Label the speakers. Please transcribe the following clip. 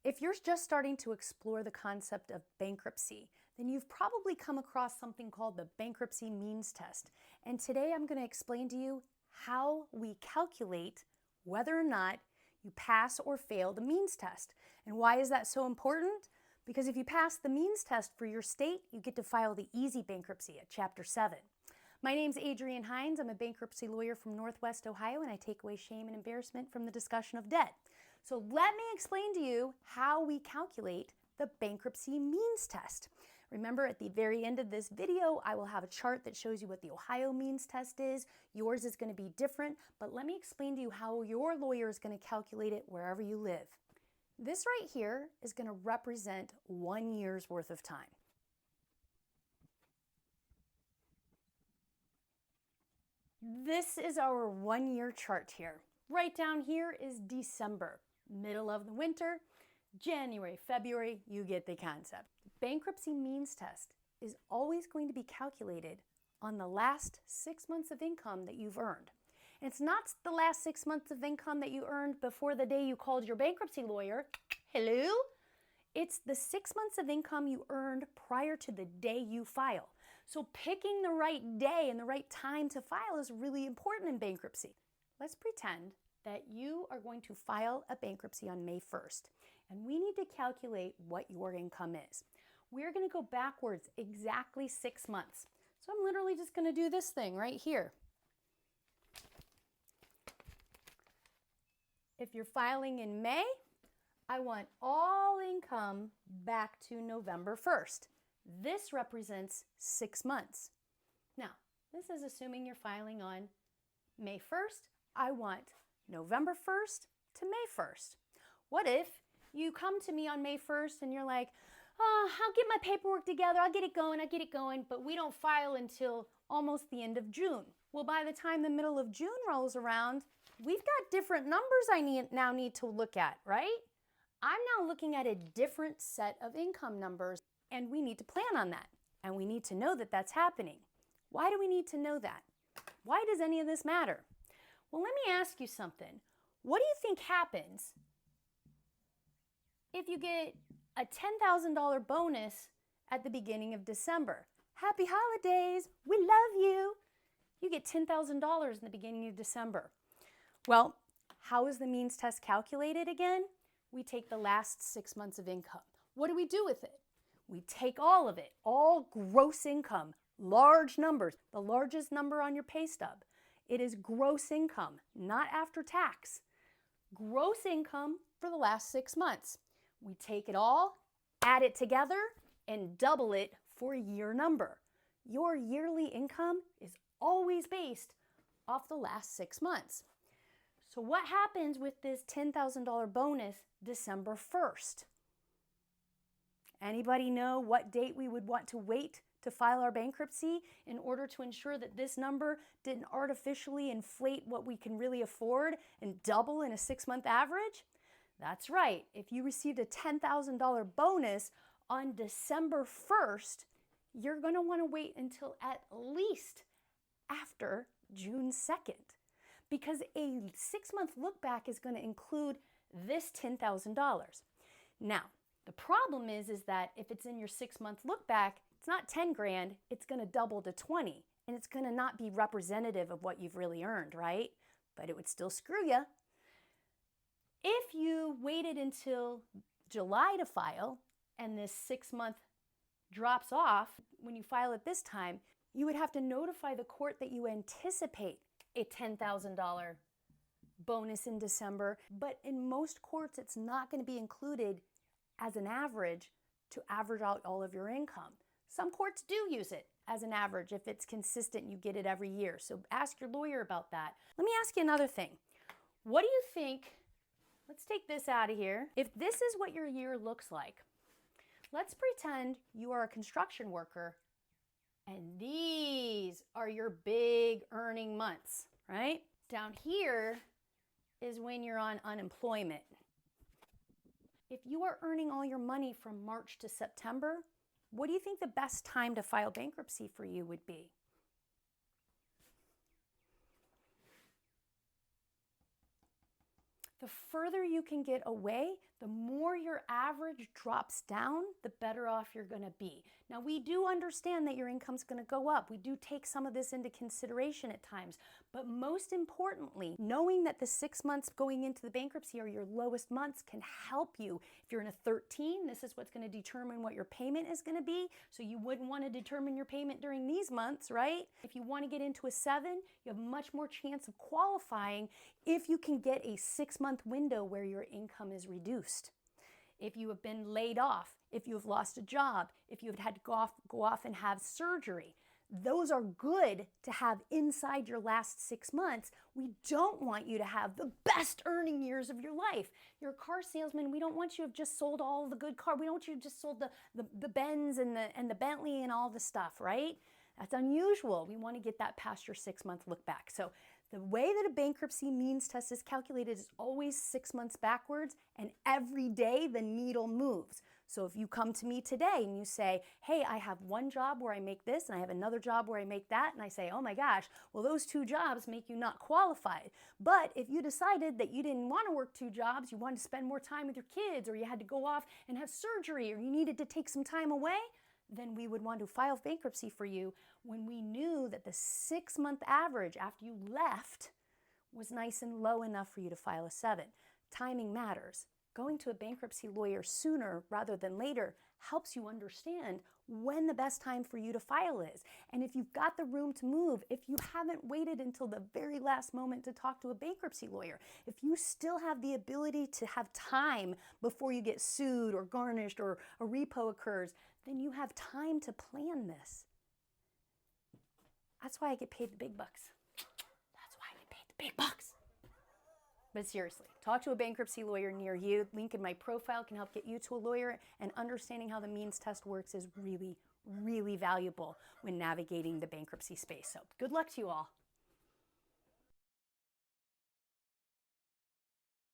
Speaker 1: If you're just starting to explore the concept of bankruptcy, then you've probably come across something called the bankruptcy means test. And today I'm going to explain to you how we calculate whether or not you pass or fail the means test. And why is that so important? Because if you pass the means test for your state, you get to file the easy bankruptcy at Chapter 7. My name's Adrienne Hines. I'm a bankruptcy lawyer from Northwest Ohio, and I take away shame and embarrassment from the discussion of debt. So let me explain to you how we calculate the bankruptcy means test. Remember, at the very end of this video, I will have a chart that shows you what the Ohio means test is. Yours is going to be different, but let me explain to you how your lawyer is going to calculate it wherever you live. This right here is going to represent 1 year's worth of time. This is our 1 year chart here. Right down here is December, middle of the winter, January, February, you get the concept. Bankruptcy means test is always going to be calculated on the last 6 months of income that you've earned. And it's not the last 6 months of income that you earned before the day you called your bankruptcy lawyer. Hello? It's the 6 months of income you earned prior to the day you file. So picking the right day and the right time to file is really important in bankruptcy. Let's pretend that you are going to file a bankruptcy on May 1st, and we need to calculate what your income is. We're going to go backwards exactly 6 months. So I'm literally just going to do this thing right here. If you're filing in May, I want all income back to November 1st. This represents 6 months. Now, this is assuming you're filing on May 1st. I want November 1st to May 1st. What if you come to me on May 1st and you're like, oh, I'll get my paperwork together, I'll get it going, but we don't file until almost the end of June. Well, by the time the middle of June rolls around, we've got different numbers I now need to look at, right? I'm now looking at a different set of income numbers, and we need to plan on that. And we need to know that that's happening. Why do we need to know that? Why does any of this matter? Well, let me ask you something. What do you think happens if you get a $10,000 bonus at the beginning of December? Happy holidays, we love you. You get $10,000 in the beginning of December. Well, how is the means test calculated again? We take the last 6 months of income. What do we do with it? We take all of it, all gross income, large numbers, the largest number on your pay stub. It is gross income, not after tax. Gross income for the last 6 months. We take it all, add it together, and double it for a year number. Your yearly income is always based off the last 6 months. So what happens with this $10,000 bonus December 1st? Anybody know what date we would want to wait to file our bankruptcy in order to ensure that this number didn't artificially inflate what we can really afford and double in a 6-month average? That's right. If you received a $10,000 bonus on December 1st, you're going to want to wait until at least after June 2nd, because a 6-month look back is going to include this $10,000. Now, the problem is that if it's in your 6-month look back, it's not 10 grand, it's going to double to 20, and it's going to not be representative of what you've really earned, right? But it would still screw you. If you waited until July to file, and this 6-month drops off when you file it this time, you would have to notify the court that you anticipate a $10,000 bonus in December, but in most courts, it's not going to be included as an average to average out all of your income. Some courts do use it as an average if it's consistent and you get it every year. So ask your lawyer about that. Let me ask you another thing. What do you think, let's take this out of here. If this is what your year looks like, let's pretend you are a construction worker and these are your big earning months, right? Down here is when you're on unemployment. If you are earning all your money from March to September, what do you think the best time to file bankruptcy for you would be? The further you can get away, The more your average drops down, the better off you're going to be. Now, we do understand that your income's going to go up. We do take some of this into consideration at times. But most importantly, knowing that the 6 months going into the bankruptcy are your lowest months can help you. If you're in a 13, this is what's going to determine what your payment is going to be. So you wouldn't want to determine your payment during these months, right? If you want to get into a 7, you have much more chance of qualifying if you can get a 6-month window where your income is reduced. If you have been laid off, if you have lost a job, if you've had to go off and have surgery, those are good to have inside your last 6 months. We don't want you to have the best earning years of your life. You're a car salesman. We don't want you to have just sold all the good car. We don't want you to have just sold the Benz and the Bentley and all the stuff, right? That's unusual. We want to get that past your 6-month look back. So the way that a bankruptcy means test is calculated is always 6 months backwards, and every day the needle moves. So if you come to me today and you say, hey, I have one job where I make this and I have another job where I make that, and I say, oh my gosh, well, those 2 jobs make you not qualified. But if you decided that you didn't want to work 2 jobs, you wanted to spend more time with your kids, or you had to go off and have surgery, or you needed to take some time away, then we would want to file bankruptcy for you when we knew that the 6-month average after you left was nice and low enough for you to file a 7. Timing matters. Going to a bankruptcy lawyer sooner rather than later helps you understand when the best time for you to file is. And if you've got the room to move, if you haven't waited until the very last moment to talk to a bankruptcy lawyer, if you still have the ability to have time before you get sued or garnished or a repo occurs, then you have time to plan this. That's why I get paid the big bucks. That's why I get paid the big bucks. But seriously, talk to a bankruptcy lawyer near you. Link in my profile can help get you to a lawyer, and understanding how the means test works is really, really valuable when navigating the bankruptcy space. So good luck to you all.